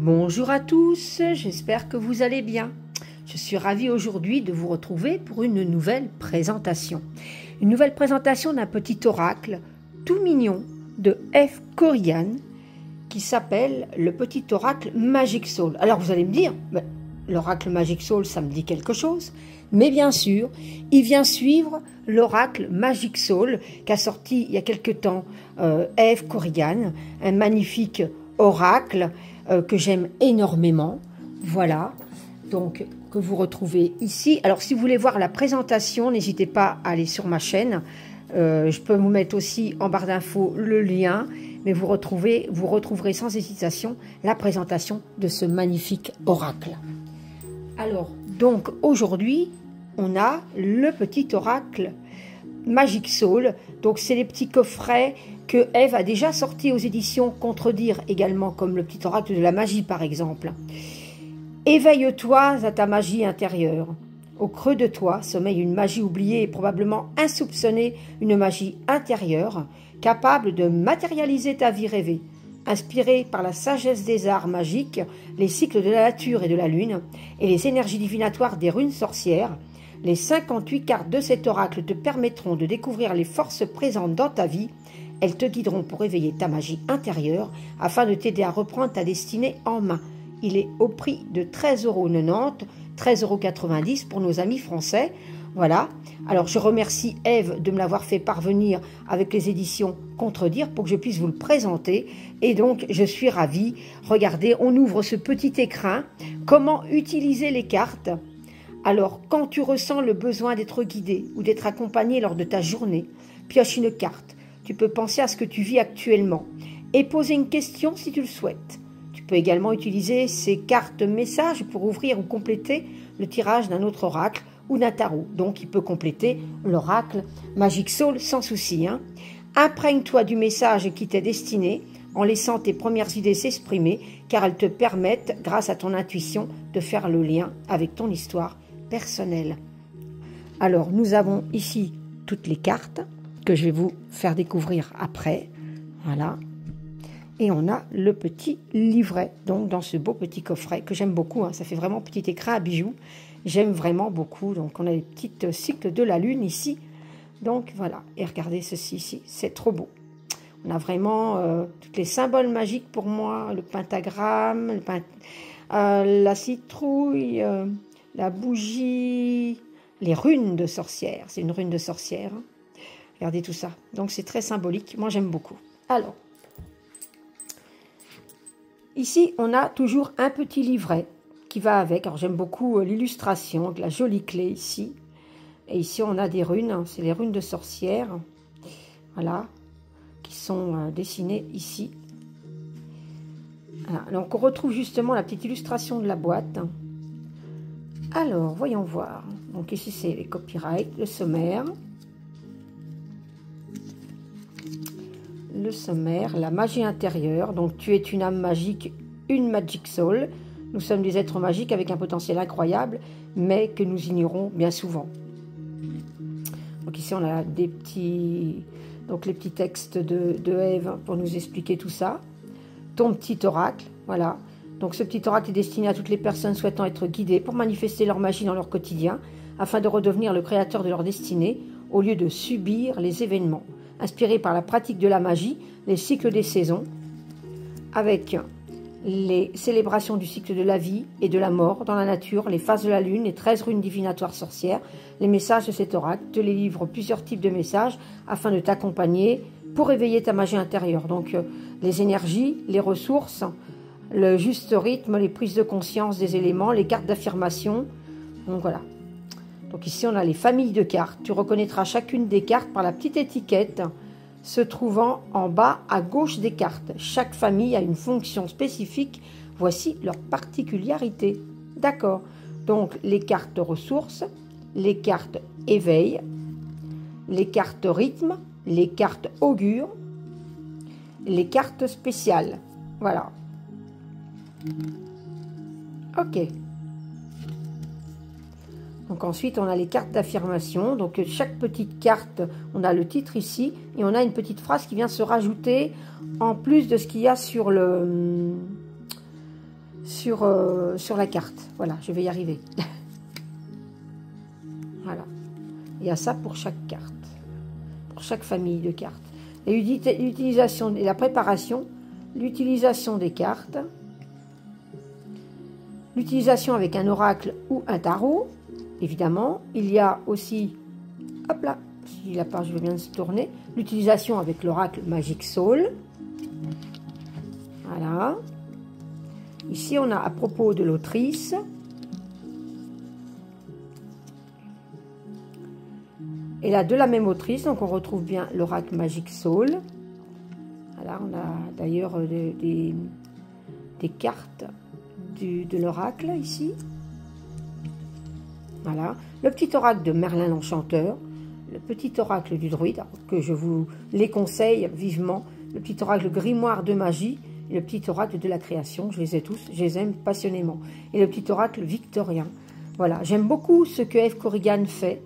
Bonjour à tous, j'espère que vous allez bien. Je suis ravie aujourd'hui de vous retrouver pour une nouvelle présentation. Une nouvelle présentation d'un petit oracle tout mignon de Eve Corian qui s'appelle le petit oracle Magic Soul. Alors vous allez me dire, l'oracle Magic Soul, ça me dit quelque chose, mais bien sûr, il vient suivre l'oracle Magic Soul qu'a sorti il y a quelque temps Eve Corian, un magnifique oracle que j'aime énormément. Voilà, donc que vous retrouvez ici. Alors si vous voulez voir la présentation, n'hésitez pas à aller sur ma chaîne. Je peux vous mettre aussi en barre d'infos le lien, mais vous retrouverez sans hésitation la présentation de ce magnifique oracle. Alors, donc aujourd'hui, on a le petit oracle Magic Soul. Donc c'est les petits coffrets que Eve a déjà sortis aux éditions Contredire, également comme le petit oracle de la magie par exemple. Éveille-toi à ta magie intérieure. Au creux de toi sommeille une magie oubliée et probablement insoupçonnée, une magie intérieure, capable de matérialiser ta vie rêvée. Inspirée par la sagesse des arts magiques, les cycles de la nature et de la lune, et les énergies divinatoires des runes sorcières, les 58 cartes de cet oracle te permettront de découvrir les forces présentes dans ta vie. Elles te guideront pour éveiller ta magie intérieure afin de t'aider à reprendre ta destinée en main. Il est au prix de 13,90 €, 13,90 € pour nos amis français. Voilà. Alors je remercie Eve de me l'avoir fait parvenir avec les éditions Contredire pour que je puisse vous le présenter. Et donc je suis ravie. Regardez, on ouvre ce petit écrin. Comment utiliser les cartes? Alors, quand tu ressens le besoin d'être guidé ou d'être accompagné lors de ta journée, pioche une carte. Tu peux penser à ce que tu vis actuellement et poser une question si tu le souhaites. Tu peux également utiliser ces cartes messages pour ouvrir ou compléter le tirage d'un autre oracle ou d'un tarot. Donc, il peut compléter l'oracle Magic Soul sans souci. Imprègne-toi du message qui t'est destiné en laissant tes premières idées s'exprimer, car elles te permettent, grâce à ton intuition, de faire le lien avec ton histoire personnelle. Alors, nous avons ici toutes les cartes que je vais vous faire découvrir après. Voilà. Et on a le petit livret, donc dans ce beau petit coffret que j'aime beaucoup. Ça fait vraiment petit écrin à bijoux. J'aime vraiment beaucoup. Donc, on a les petites cycles de la lune ici. Donc, voilà. Et regardez ceci ici. C'est trop beau. On a vraiment tous les symboles magiques pour moi. Le pentagramme, la citrouille, la bougie, les runes de sorcière. C'est une rune de sorcière. Regardez tout ça. Donc, c'est très symbolique. Moi, j'aime beaucoup. Alors, ici, on a toujours un petit livret qui va avec. Alors, j'aime beaucoup l'illustration, avec la jolie clé ici. Et ici, on a des runes. C'est les runes de sorcière. Voilà. Qui sont dessinées ici. Voilà. Donc, on retrouve justement la petite illustration de la boîte. Alors, voyons voir. Donc, ici, c'est les copyrights, le sommaire. Le sommaire, la magie intérieure. Donc, tu es une âme magique, une Magic Soul. Nous sommes des êtres magiques avec un potentiel incroyable, mais que nous ignorons bien souvent. Donc, ici, on a des petits... Donc, les petits textes de Eve pour nous expliquer tout ça. Ton petit oracle, voilà. Donc, ce petit oracle est destiné à toutes les personnes souhaitant être guidées pour manifester leur magie dans leur quotidien, afin de redevenir le créateur de leur destinée, au lieu de subir les événements. Inspiré par la pratique de la magie, les cycles des saisons, avec les célébrations du cycle de la vie et de la mort dans la nature, les phases de la lune, les 13 runes divinatoires sorcières, les messages de cet oracle te les livre plusieurs types de messages afin de t'accompagner pour éveiller ta magie intérieure. Donc les énergies, les ressources, le juste rythme, les prises de conscience des éléments, les cartes d'affirmation. Donc voilà. Donc ici on a les familles de cartes. Tu reconnaîtras chacune des cartes par la petite étiquette se trouvant en bas à gauche des cartes. Chaque famille a une fonction spécifique. Voici leurs particularités. D'accord. Donc les cartes ressources, les cartes éveil, les cartes rythme, les cartes augure, les cartes spéciales. Voilà. Ok. Donc ensuite, on a les cartes d'affirmation. Donc chaque petite carte, on a le titre ici. Et on a une petite phrase qui vient se rajouter en plus de ce qu'il y a sur le sur la carte. Voilà, je vais y arriver. Voilà. Il y a ça pour chaque carte, pour chaque famille de cartes. Et l'utilisation et la préparation, l'utilisation des cartes, l'utilisation avec un oracle ou un tarot, évidemment. Il y a aussi, hop là, si la page veut bien se tourner, l'utilisation avec l'oracle Magic Soul. Voilà. Ici, on a à propos de l'autrice. Et là, de la même autrice, donc on retrouve bien l'oracle Magic Soul. Voilà, on a d'ailleurs des cartes de l'oracle ici. Voilà, le petit oracle de Merlin l'Enchanteur, le petit oracle du druide, que je vous les conseille vivement, le petit oracle grimoire de magie, et le petit oracle de la création, je les ai tous, je les aime passionnément. Et le petit oracle victorien. Voilà, j'aime beaucoup ce que Eve Corrigan fait.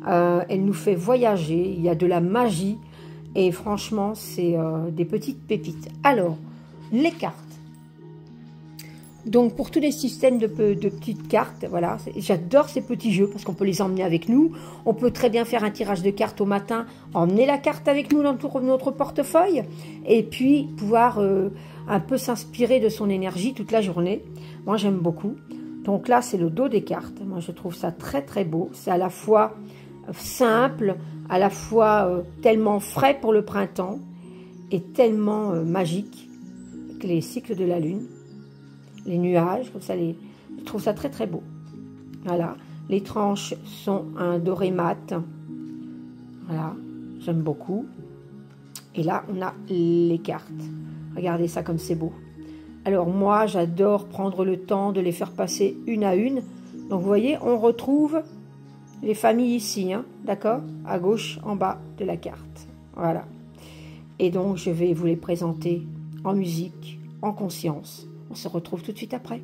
Elle nous fait voyager, il y a de la magie, et franchement, c'est des petites pépites. Alors, les cartes. Donc, pour tous les systèmes de petites cartes, voilà, j'adore ces petits jeux, parce qu'on peut les emmener avec nous. On peut très bien faire un tirage de cartes au matin, emmener la carte avec nous dans notre portefeuille, et puis pouvoir un peu s'inspirer de son énergie toute la journée. Moi, j'aime beaucoup. Donc là, c'est le dos des cartes. Moi, je trouve ça très, très beau. C'est à la fois simple, à la fois tellement frais pour le printemps et tellement magique, avec les cycles de la lune, les nuages, comme ça, je trouve ça très très beau. Voilà, les tranches sont un doré mat, voilà, j'aime beaucoup. Et là, on a les cartes. Regardez ça comme c'est beau. Alors moi, j'adore prendre le temps de les faire passer une à une. Donc vous voyez, on retrouve les familles ici, hein, d'accord? À gauche, en bas de la carte. Voilà. Et donc, je vais vous les présenter en musique, en conscience. On se retrouve tout de suite après.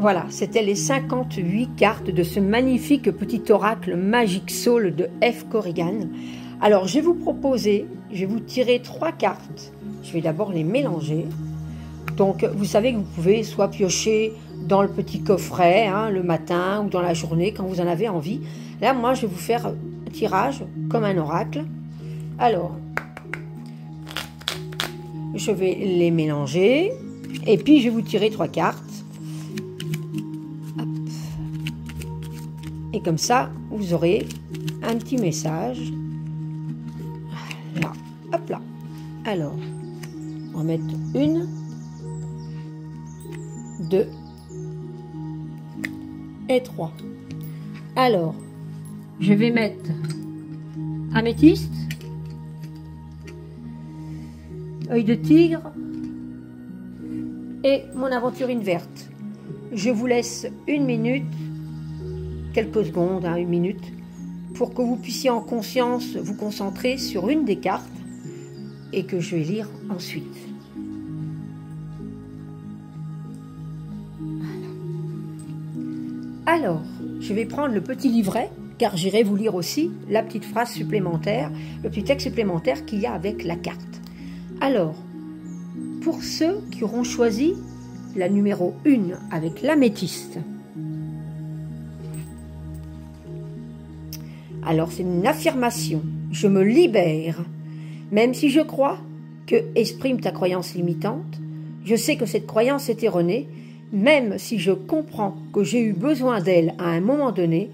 Voilà, c'était les 58 cartes de ce magnifique petit oracle Magic Soul de F. Corrigan. Alors, je vais vous proposer, je vais vous tirer 3 cartes. Je vais d'abord les mélanger. Donc, vous savez que vous pouvez soit piocher dans le petit coffret, hein, le matin ou dans la journée, quand vous en avez envie. Là, moi, je vais vous faire un tirage comme un oracle. Alors, je vais les mélanger. Et puis, je vais vous tirer 3 cartes. Hop. Et comme ça, vous aurez un petit message. Là, hop là. Alors, on va mettre 1, 2 et 3. Alors, je vais mettre améthyste, œil de tigre et mon aventurine verte. Je vous laisse 1 minute, quelques secondes, hein, 1 minute, pour que vous puissiez en conscience vous concentrer sur une des cartes et que je vais lire ensuite. Alors, je vais prendre le petit livret, car j'irai vous lire aussi la petite phrase supplémentaire, le petit texte supplémentaire qu'il y a avec la carte. Alors, pour ceux qui auront choisi la numéro 1 avec l'améthyste, alors c'est une affirmation. Je me libère, même si je crois que exprime ta croyance limitante. Je sais que cette croyance est erronée, même si je comprends que j'ai eu besoin d'elle à un moment donné.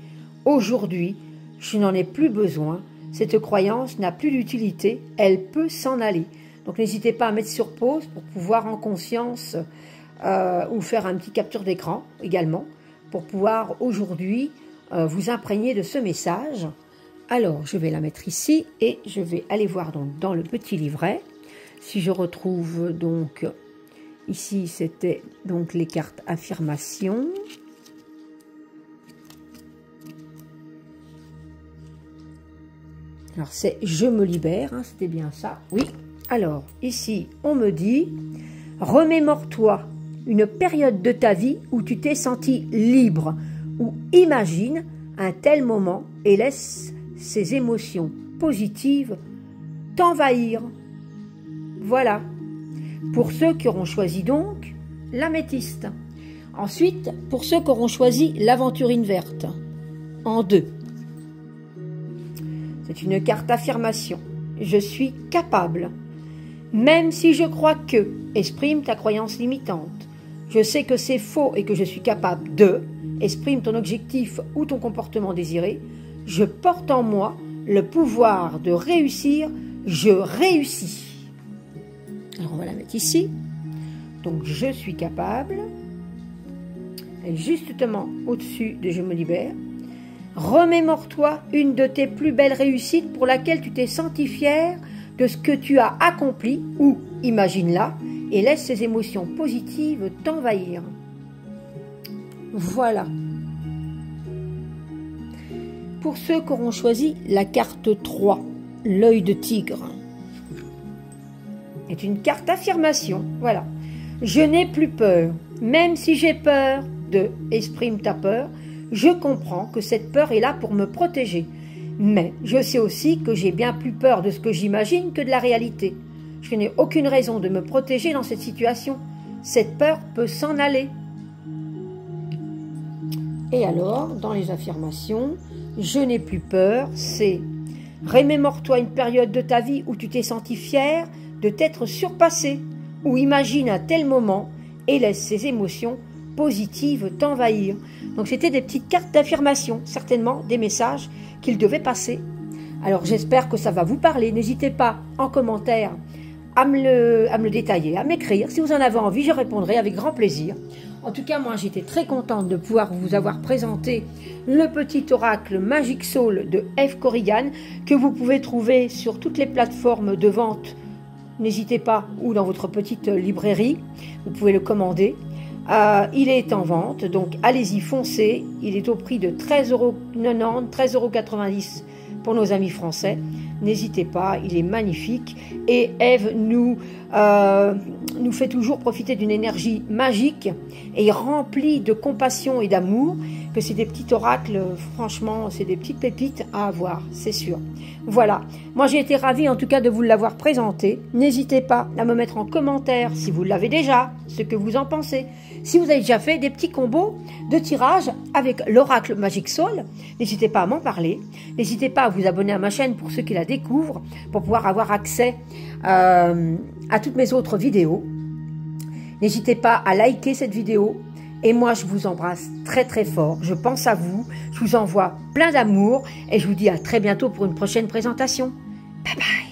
Aujourd'hui, je n'en ai plus besoin. Cette croyance n'a plus d'utilité, elle peut s'en aller. Donc n'hésitez pas à mettre sur pause pour pouvoir en conscience ou faire un petit capture d'écran également pour pouvoir aujourd'hui vous imprégner de ce message. Alors je vais la mettre ici et je vais aller voir donc dans le petit livret si je retrouve donc ici c'était donc les cartes affirmation. Alors c'est je me libère, hein, c'était bien ça, oui. Alors ici on me dit remémore-toi une période de ta vie où tu t'es senti libre, ou imagine un tel moment et laisse ces émotions positives t'envahir. Voilà, pour ceux qui auront choisi donc l'améthyste. Ensuite, pour ceux qui auront choisi l'aventurine verte, en 2. C'est une carte affirmation. Je suis capable. Même si je crois que, exprime ta croyance limitante. Je sais que c'est faux et que je suis capable de, exprime ton objectif ou ton comportement désiré. Je porte en moi le pouvoir de réussir. Je réussis. Alors on va la mettre ici. Donc je suis capable. Et justement au-dessus de je me libère. Remémore-toi une de tes plus belles réussites pour laquelle tu t'es senti fier de ce que tu as accompli ou imagine-la et laisse ces émotions positives t'envahir. Voilà. Pour ceux qui auront choisi la carte 3, l'œil de tigre, est une carte affirmation. Voilà. Je n'ai plus peur. Même si j'ai peur de exprime ta peur, je comprends que cette peur est là pour me protéger. Mais je sais aussi que j'ai bien plus peur de ce que j'imagine que de la réalité. Je n'ai aucune raison de me protéger dans cette situation. Cette peur peut s'en aller. Et alors, dans les affirmations, je n'ai plus peur, c'est remémore-toi une période de ta vie où tu t'es senti fier de t'être surpassé, ou imagine un tel moment et laisse ces émotions positives t'envahir. Donc c'était des petites cartes d'affirmation, certainement des messages qu'il devait passer. Alors j'espère que ça va vous parler. N'hésitez pas en commentaire à me le détailler, à m'écrire. Si vous en avez envie, je répondrai avec grand plaisir. En tout cas, moi j'étais très contente de pouvoir vous avoir présenté le petit oracle Magic Soul de F. Corrigan que vous pouvez trouver sur toutes les plateformes de vente. N'hésitez pas, ou dans votre petite librairie, vous pouvez le commander. Il est en vente, donc allez-y, foncez. Il est au prix de 13,90 €, 13,90 € pour nos amis français. N'hésitez pas, il est magnifique. Et Eve nous nous fait toujours profiter d'une énergie magique et remplie de compassion et d'amour, que c'est des petits oracles, franchement, c'est des petites pépites à avoir, c'est sûr. Voilà, moi j'ai été ravie en tout cas de vous l'avoir présenté. N'hésitez pas à me mettre en commentaire si vous l'avez déjà, ce que vous en pensez. Si vous avez déjà fait des petits combos de tirage avec l'oracle Magic Soul, n'hésitez pas à m'en parler. N'hésitez pas à vous abonner à ma chaîne pour ceux qui la découvrent, pour pouvoir avoir accès à toutes mes autres vidéos. N'hésitez pas à liker cette vidéo. Et moi, je vous embrasse très très fort. Je pense à vous. Je vous envoie plein d'amour. Et je vous dis à très bientôt pour une prochaine présentation. Bye bye.